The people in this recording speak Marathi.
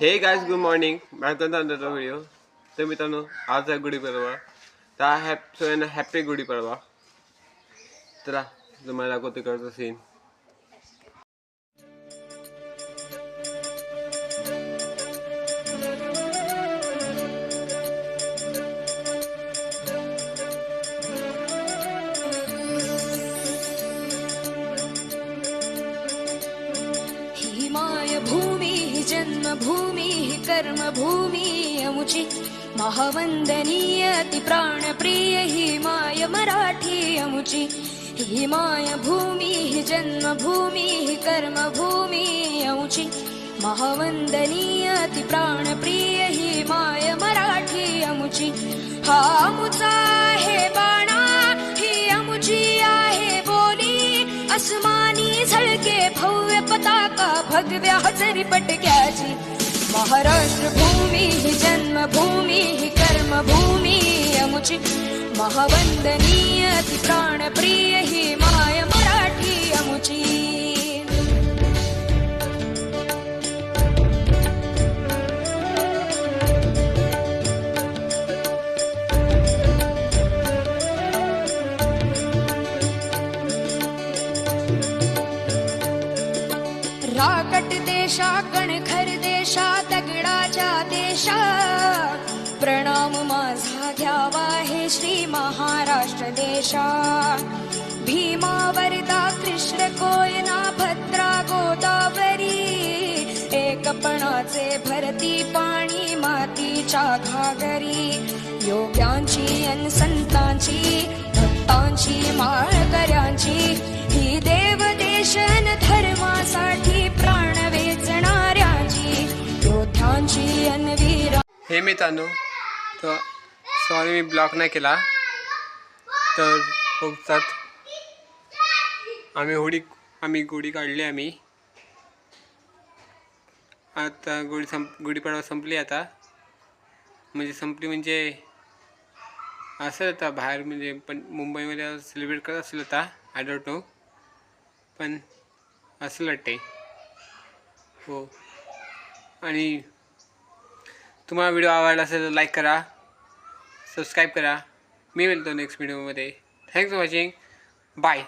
हे गाइस गुड मॉर्निंग मैं तो व्हिडिओ तर मित्रांनो आज आहे गुढीपाडवा तर हॅपी गुढीपाडवा चला तुम्हाला दाखवतो करतो सीन भूमि जन्मभूमि कर्मभूमि अमुची महावंदनीय अति प्राणप्रिय ही माय मराठी अमुची ही माय भूमि जन्मभूमि कर्मभूमि अमुची महावंदनीय अति प्राणप्रिय ही माय मराठी अमुची हा अमुचा आहे बाणा ही अमुची आहे बोली अस्मानी झळके भव्य पताका भगव्या हजरी पटक्याची महाराष्ट्र भूमि ही जन्मभूमि ही कर्मभूमि अमुची महावंदनीय अति प्राणप्रिय ही माय मराठी अमुची राकट देशा कणखर देशा दगडाच्या देशा प्रणाम माझा घ्यावा हे श्री महाराष्ट्र देशा भीमा वरदा कृष्ण कोयना भद्रा गोदावरी एकपणाचे भरती पाणी मातीच्या घागरी योग्यांची अन संतांची भक्तांची माळकऱ्यांची ही देव देशन धर्मासाठी प्राण वेचणाऱ्यांची योद्ध्यांची अन वीरा हे मित्रांनो तर सॉरी मी ब्लॉक नाही केला तर बघतात आम्ही गुढी काढली आम्ही आता गुढीपाडवा संपली आता म्हणजे संपली म्हणजे असं आता बाहेर म्हणजे पण मुंबईमध्ये सेलिब्रेट करत असेल आता आय डोंट नो पण असं वाटते हो आणि तुम्हाला व्हिडिओ आवडला असेल तर लाईक करा सबस्क्राईब करा मी मिळतो नेक्स्ट व्हिडिओमध्ये थँक्स फॉर वॉचिंग बाय